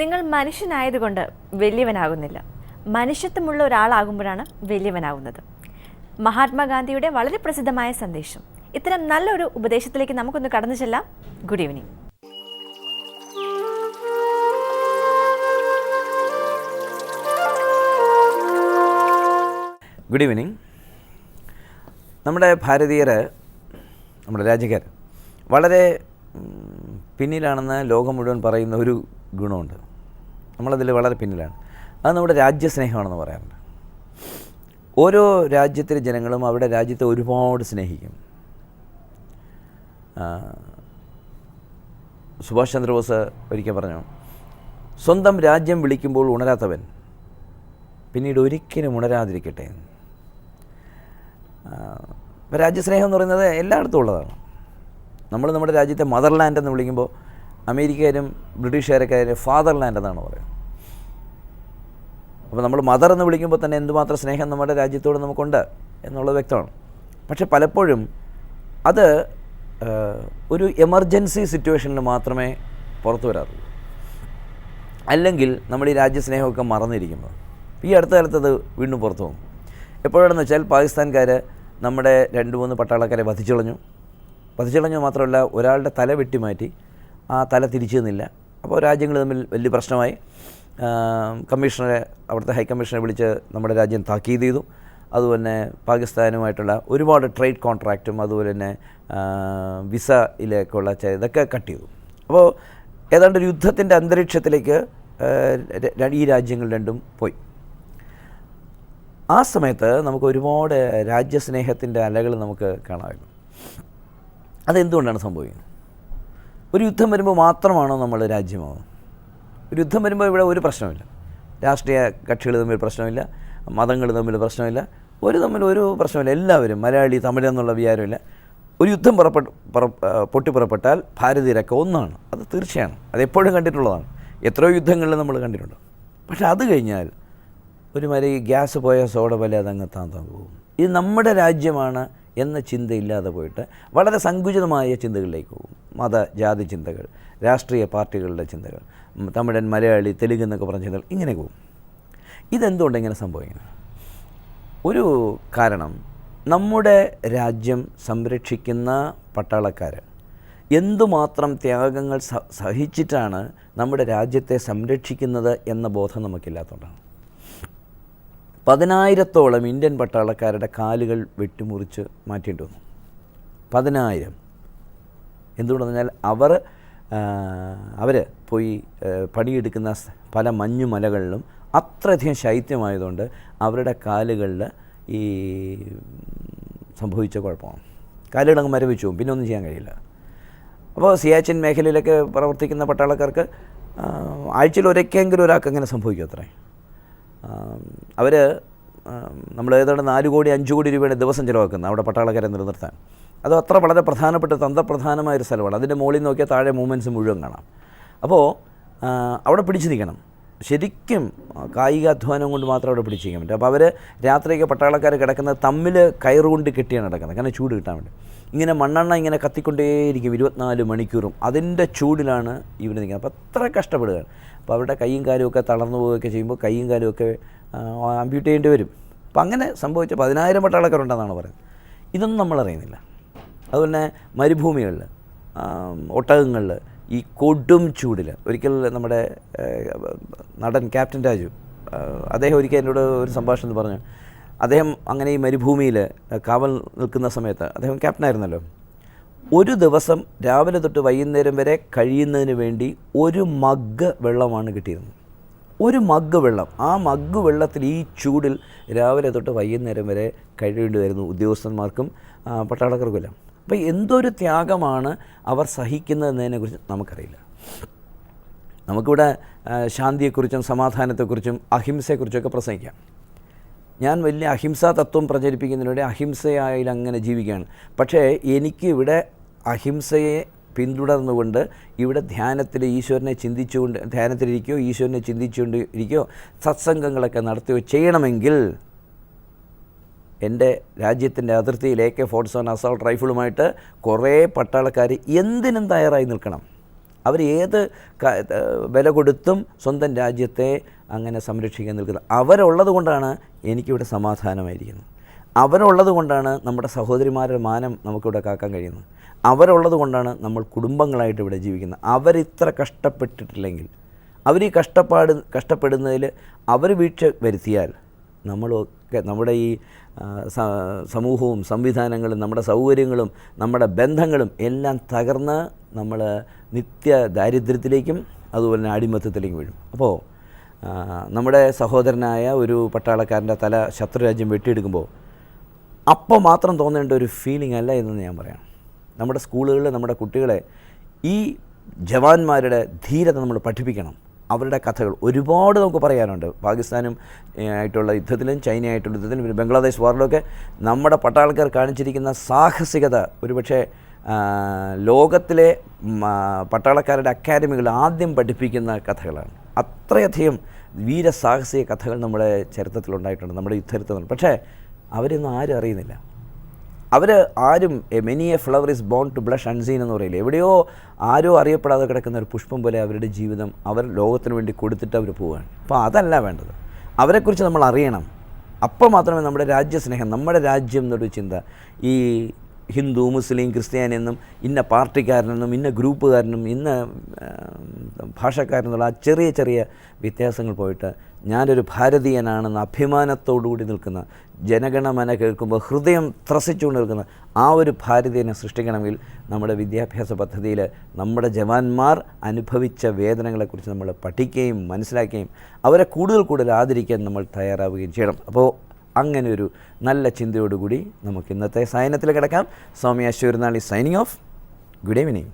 നിങ്ങൾ മനുഷ്യനായതുകൊണ്ട് വലിയവനാകുന്നില്ല, മനുഷ്യത്വമുള്ള ഒരാളാകുമ്പോഴാണ് വലിയവനാകുന്നത്. മഹാത്മാഗാന്ധിയുടെ വളരെ പ്രസിദ്ധമായ സന്ദേശം. ഇത്തരം നല്ലൊരു ഉപദേശത്തിലേക്ക് നമുക്കൊന്ന് കടന്നു ചെല്ലാം. Good evening. Good evening. നമ്മുടെ ഭാരതീയർ, നമ്മുടെ രാജ്യക്കാർ വളരെ പിന്നിലാണെന്ന് ലോകം മുഴുവൻ പറയുന്ന ഒരു ഗുണമുണ്ട്. നമ്മളതിൽ വളരെ പിന്നിലാണ്. അത് നമ്മുടെ രാജ്യസ്നേഹമാണെന്ന് പറയാറുണ്ട്. ഓരോ രാജ്യത്തിലെ ജനങ്ങളും അവരുടെ രാജ്യത്തെ ഒരുപാട് സ്നേഹിക്കും. സുഭാഷ് ചന്ദ്രബോസ് ഒരിക്കൽ പറഞ്ഞു, സ്വന്തം രാജ്യം വിളിക്കുമ്പോൾ ഉണരാത്തവൻ പിന്നീട് ഒരിക്കലും ഉണരാതിരിക്കട്ടെ. രാജ്യസ്നേഹം എന്ന് പറയുന്നത് എല്ലായിടത്തും ഉള്ളതാണ്. നമ്മൾ നമ്മുടെ രാജ്യത്തെ മദർലാൻഡ് എന്ന് വിളിക്കുമ്പോൾ അമേരിക്കക്കാരും ബ്രിട്ടീഷുകാരൊക്കെ ഫാദർലാൻഡ് എന്നാണ് പറയുന്നത്. അപ്പോൾ നമ്മൾ മദർ എന്ന് വിളിക്കുമ്പോൾ തന്നെ എന്തുമാത്രം സ്നേഹം നമ്മുടെ രാജ്യത്തോട് നമുക്കുണ്ട് എന്നുള്ളത് വ്യക്തമാണ്. പക്ഷെ പലപ്പോഴും അത് ഒരു എമർജൻസി സിറ്റുവേഷനിൽ മാത്രമേ പുറത്തു വരാറുള്ളൂ. അല്ലെങ്കിൽ നമ്മൾ ഈ രാജ്യസ്നേഹമൊക്കെ മറന്നിരിക്കുന്നത്. ഈ അടുത്ത കാലത്ത് അത് വീണ്ടും പുറത്തു പോകും. എപ്പോഴാണെന്ന് വെച്ചാൽ പാകിസ്ഥാൻകാർ നമ്മുടെ 2-3 പട്ടാളക്കാരെ വധിച്ചു മാത്രമല്ല, ഒരാളുടെ തല വെട്ടിമാറ്റി ആ തല തിരിച്ചു തന്നില്ല. അപ്പോൾ രാജ്യങ്ങൾ തമ്മിൽ വലിയ പ്രശ്നമായി. കമ്മീഷണറെ, അവിടുത്തെ ഹൈക്കമ്മീഷണറെ വിളിച്ച് നമ്മുടെ രാജ്യം താക്കീത് ചെയ്തു. അതുപോലെ പാകിസ്ഥാനുമായിട്ടുള്ള ഒരുപാട് ട്രേഡ് കോൺട്രാക്റ്റും അതുപോലെ തന്നെ വിസയിലേക്കുള്ള ഇതൊക്കെ കട്ട് ചെയ്തു. അപ്പോൾ ഏതാണ്ട് ഒരു യുദ്ധത്തിൻ്റെ അന്തരീക്ഷത്തിലേക്ക് ഈ രാജ്യങ്ങൾ രണ്ടും പോയി. ആ സമയത്ത് നമുക്ക് ഒരുപാട് രാജ്യസ്നേഹത്തിൻ്റെ അലകൾ നമുക്ക് കാണാമായിരുന്നു. അതെന്തുകൊണ്ടാണ് സംഭവിക്കുന്നത്? ഒരു യുദ്ധം വരുമ്പോൾ മാത്രമാണോ നമ്മൾ രാജ്യമാവുന്നത്? ഒരു യുദ്ധം വരുമ്പോൾ ഇവിടെ ഒരു പ്രശ്നമില്ല. രാഷ്ട്രീയ കക്ഷികൾ തമ്മിൽ പ്രശ്നമില്ല, മതങ്ങൾ തമ്മിൽ പ്രശ്നമില്ല, ഒരു പ്രശ്നമില്ല. എല്ലാവരും മലയാളി തമിഴ് എന്നുള്ള വിചാരമില്ല. ഒരു യുദ്ധം പൊട്ടിപ്പുറപ്പെട്ടാൽ ഭാരതീയരൊക്കെ ഒന്നാണ്. അത് തീർച്ചയാണ്. അതെപ്പോഴും കണ്ടിട്ടുള്ളതാണ്. എത്രയോ യുദ്ധങ്ങളിൽ നമ്മൾ കണ്ടിട്ടുണ്ട്. പക്ഷെ അത് കഴിഞ്ഞാൽ ഒരു ഗ്യാസ് പോയ സോഡ പോലെ അതങ്ങ് താന്താൻ പോകും. ഇത് നമ്മുടെ രാജ്യമാണ് എന്ന ചിന്തയില്ലാതെ പോയിട്ട് വളരെ സങ്കുചിതമായ ചിന്തകളിലേക്ക് പോകും. ജാതി ചിന്തകൾ, രാഷ്ട്രീയ പാർട്ടികളുടെ ചിന്തകൾ, തമിഴൻ, മലയാളി, തെലുങ്ക് എന്നൊക്കെ പറഞ്ഞ ചിന്തകൾ, ഇങ്ങനെ പോകും. ഇതെന്തുകൊണ്ട് ഇങ്ങനെ സംഭവിക്കുന്നത്? ഒരു കാരണം, നമ്മുടെ രാജ്യം സംരക്ഷിക്കുന്ന പട്ടാളക്കാർ എന്തുമാത്രം ത്യാഗങ്ങൾ സഹിച്ചിട്ടാണ് നമ്മുടെ രാജ്യത്തെ സംരക്ഷിക്കുന്നത് എന്ന ബോധം നമുക്കില്ലാത്തതുകൊണ്ടാണ്. 10,000-ഓളം ഇന്ത്യൻ പട്ടാളക്കാരുടെ കാലുകൾ വെട്ടിമുറിച്ച് മാറ്റേണ്ടി വന്നു. 10,000. എന്തുകൊണ്ടെന്ന് പറഞ്ഞാൽ അവർ പോയി പണിയെടുക്കുന്ന പല മഞ്ഞുമലകളിലും അത്രയധികം ശൈത്യമായതുകൊണ്ട് അവരുടെ കാലുകളിൽ ഈ സംഭവിച്ച കുഴപ്പമാണ്. കാലുകളങ്ങ് മരവിച്ചു പോകും, പിന്നെ ഒന്നും ചെയ്യാൻ കഴിയില്ല. അപ്പോൾ സിയാച്ചിൻ മേഖലയിലൊക്കെ പ്രവർത്തിക്കുന്ന പട്ടാളക്കാർക്ക് ആഴ്ചയിൽ ഒരിക്കലെങ്കിലും ഒരാൾക്ക് അങ്ങനെ സംഭവിക്കും. അത്രേ നമ്മൾ ഏതാണ്ട് 4 കോടി 5 കോടി രൂപയുടെ ദിവസം ചിലവാക്കുന്നത് അവിടെ പട്ടാളക്കാരെ നിലനിർത്താൻ. അത് അത്ര വളരെ പ്രധാനപ്പെട്ട തന്ത്രപ്രധാനമായൊരു സ്ഥലമാണ്. അതിൻ്റെ മുകളിൽ നോക്കിയാൽ താഴെ മൂവ്മെൻറ്റ്സ് മുഴുവൻ കാണാം. അപ്പോൾ അവിടെ പിടിച്ചു നിൽക്കണം. ശരിക്കും കായികാധ്വാനം കൊണ്ട് മാത്രം അവിടെ പിടിച്ചു നിൽക്കാൻ പറ്റും. അപ്പോൾ അവർ രാത്രിയൊക്കെ പട്ടാളക്കാർ കിടക്കുന്നത് തമ്മിൽ കയറുകൊണ്ട് കെട്ടിയാണ് കിടക്കുന്നത്, കാരണം ചൂട് കിട്ടാൻ വേണ്ടി. ഇങ്ങനെ മണ്ണെണ്ണ ഇങ്ങനെ കത്തിക്കൊണ്ടേയിരിക്കും 24 മണിക്കൂറും. അതിൻ്റെ ചൂടിലാണ് ഇവർ നിൽക്കുന്നത്. അപ്പോൾ അത്ര കഷ്ടപ്പെടുകയാണ്. അപ്പോൾ അവരുടെ കൈയും കാലുമൊക്കെ തളർന്നു പോവുകയൊക്കെ ചെയ്യുമ്പോൾ കൈയും കാലുമൊക്കെ ആംപ്യൂട്ട് ചെയ്യേണ്ടി വരും. അപ്പം അങ്ങനെ സംഭവിച്ച 10,000 പട്ടാളക്കാരുണ്ടെന്നാണ് പറയുന്നത്. ഇതൊന്നും നമ്മളറിയുന്നില്ല. അതുപോലെ മരുഭൂമികളിൽ, ഒട്ടകങ്ങളിൽ, ഈ കൊടും ചൂടിൽ ഒരിക്കൽ നമ്മുടെ നടൻ ക്യാപ്റ്റൻ രാജു, അദ്ദേഹം ഒരിക്കൽ എന്നോട് ഒരു സംഭാഷണം പറഞ്ഞു. അദ്ദേഹം അങ്ങനെ ഈ മരുഭൂമിയിൽ കാവൽ നിൽക്കുന്ന സമയത്ത്, അദ്ദേഹം ക്യാപ്റ്റനായിരുന്നല്ലോ, ഒരു ദിവസം രാവിലെ തൊട്ട് വൈകുന്നേരം വരെ കഴിയുന്നതിന് വേണ്ടി 1 മഗ് വെള്ളമാണ് കിട്ടിയിരുന്നത്. 1 മഗ് വെള്ളം. ആ മഗ് വെള്ളത്തിൽ ഈ ചൂടിൽ രാവിലെ തൊട്ട് വൈകുന്നേരം വരെ കഴിയേണ്ടി വരുന്നു ഉദ്യോഗസ്ഥന്മാർക്കും പട്ടാളക്കാർക്കുമെല്ലാം. അപ്പോൾ എന്തൊരു ത്യാഗമാണ് അവർ സഹിക്കുന്നതെന്നതിനെക്കുറിച്ച് നമുക്കറിയില്ല. നമുക്കിവിടെ ശാന്തിയെക്കുറിച്ചും സമാധാനത്തെക്കുറിച്ചും അഹിംസയെക്കുറിച്ചൊക്കെ പ്രസംഗിക്കാം. ഞാൻ വലിയ അഹിംസാ തത്വം പ്രചരിപ്പിക്കുന്നതിലൂടെ അഹിംസയായി അങ്ങനെ ജീവിക്കുകയാണ്. പക്ഷേ എനിക്ക് ഇവിടെ അഹിംസയെ പിന്തുടർന്നുകൊണ്ട് ഇവിടെ ധ്യാനത്തിൽ ഈശ്വരനെ ചിന്തിച്ചുകൊണ്ട് ധ്യാനത്തിലിരിക്കുകയോ ഈശ്വരനെ ചിന്തിച്ചുകൊണ്ട് ഇരിക്കുകയോ സത്സംഗങ്ങളൊക്കെ നടത്തുകയോ ചെയ്യണമെങ്കിൽ എൻ്റെ രാജ്യത്തിൻ്റെ അതിർത്തിയിൽ AK-47 അസോൾട്ട് റൈഫിളുമായിട്ട് കുറേ പട്ടാളക്കാർ എന്തിനും തയ്യാറായി നിൽക്കണം. അവർ ഏത് വില കൊടുത്തും സ്വന്തം രാജ്യത്തെ അങ്ങനെ സംരക്ഷിക്കാൻ നിൽക്കുന്നത്. അവരുള്ളത് കൊണ്ടാണ് എനിക്കിവിടെ സമാധാനമായിരിക്കുന്നത്. അവരുള്ളത് കൊണ്ടാണ് നമ്മുടെ സഹോദരിമാരുടെ മാനം നമുക്കിവിടെ കാക്കാൻ കഴിയുന്നത്. അവരുള്ളത് കൊണ്ടാണ് നമ്മൾ കുടുംബങ്ങളായിട്ട് ഇവിടെ ജീവിക്കുന്നത്. അവരിത്ര കഷ്ടപ്പെട്ടിട്ടില്ലെങ്കിൽ, അവർ ഈ കഷ്ടപ്പെടുന്നതിൽ അവർ വീഴ്ച വരുത്തിയാൽ നമ്മളൊക്കെ നമ്മുടെ ഈ സമൂഹവും സംവിധാനങ്ങളും നമ്മുടെ സൗകര്യങ്ങളും നമ്മുടെ ബന്ധങ്ങളും എല്ലാം തകർന്ന് നമ്മൾ നിത്യ ദാരിദ്ര്യത്തിലേക്കും അതുപോലെ തന്നെ അടിമത്തത്തിലേക്കും വീഴും. അപ്പോൾ നമ്മുടെ സഹോദരനായ ഒരു പട്ടാളക്കാരൻ്റെ തല ശത്രുരാജ്യം വെട്ടിയെടുക്കുമ്പോൾ അപ്പോൾ മാത്രം തോന്നേണ്ട ഒരു ഫീലിംഗ് അല്ല എന്ന് ഞാൻ പറയാം. നമ്മുടെ സ്കൂളുകളിൽ നമ്മുടെ കുട്ടികളെ ഈ ജവാന്മാരുടെ ധീരത നമ്മൾ പഠിപ്പിക്കണം. അവരുടെ കഥകൾ ഒരുപാട് നമുക്ക് പറയാനുണ്ട്. പാകിസ്ഥാനും ആയിട്ടുള്ള യുദ്ധത്തിലും ചൈനയായിട്ടുള്ള യുദ്ധത്തിലും പിന്നെ ബംഗ്ലാദേശ് വാറിലൊക്കെ നമ്മുടെ പട്ടാളക്കാർ കാണിച്ചിരിക്കുന്ന സാഹസികത ഒരുപക്ഷെ ലോകത്തിലെ പട്ടാളക്കാരുടെ അക്കാദമികൾ ആദ്യം പഠിപ്പിക്കുന്ന കഥകളാണ്. അത്രയധികം വീരസാഹസിക കഥകൾ നമ്മുടെ ചരിത്രത്തിലുണ്ടായിട്ടുണ്ട്, നമ്മുടെ യുദ്ധചരിത്രത്തിൽ. പക്ഷേ അവരൊന്നും ആരും അറിയുന്നില്ല. അവർ ആരും many a flower is born to blush unseen എന്ന് പറയില്ല. എവിടെയോ ആരോ അറിയപ്പെടാതെ കിടക്കുന്ന ഒരു പുഷ്പം പോലെ അവരുടെ ജീവിതം അവർ ലോകത്തിന് വേണ്ടി കൊടുത്തിട്ട് അവർ പോവുകയാണ്. അപ്പോൾ അതല്ല വേണ്ടത്. അവരെക്കുറിച്ച് നമ്മൾ അറിയണം. അപ്പോൾ മാത്രമേ നമ്മുടെ രാജ്യസ്നേഹം, നമ്മുടെ രാജ്യം എന്നൊരു ചിന്ത, ഈ ഹിന്ദു മുസ്ലിം ക്രിസ്ത്യാനി എന്നും ഇന്ന പാർട്ടിക്കാരനെന്നും ഇന്ന ഗ്രൂപ്പുകാരനും ഇന്ന ഭാഷക്കാരനെന്നുള്ള ആ ചെറിയ ചെറിയ വ്യത്യാസങ്ങൾ പോയിട്ട് ഞാനൊരു ഭാരതീയനാണെന്ന് അഭിമാനത്തോടുകൂടി നിൽക്കുന്ന, ജനഗണമന കേൾക്കുമ്പോൾ ഹൃദയം ത്രസിച്ചുകൊണ്ട് നിൽക്കുന്ന ആ ഒരു ഭാരതീയനെ സൃഷ്ടിക്കണമെങ്കിൽ നമ്മുടെ വിദ്യാഭ്യാസ പദ്ധതിയിൽ നമ്മുടെ ജവാന്മാർ അനുഭവിച്ച വേദനകളെക്കുറിച്ച് നമ്മൾ പഠിക്കുകയും മനസ്സിലാക്കുകയും അവരെ കൂടുതൽ ആദരിക്കാൻ നമ്മൾ തയ്യാറാവുകയും ചെയ്യണം. അപ്പോൾ അങ്ങനെ ഒരു നല്ല ചിന്തയോടുകൂടി നമുക്ക് ഇന്നത്തെ സായനത്തിൽ കിടക്കാം. സൗമ്യ ശൂരനാളി സൈനിങ് ഓഫ്. Good evening.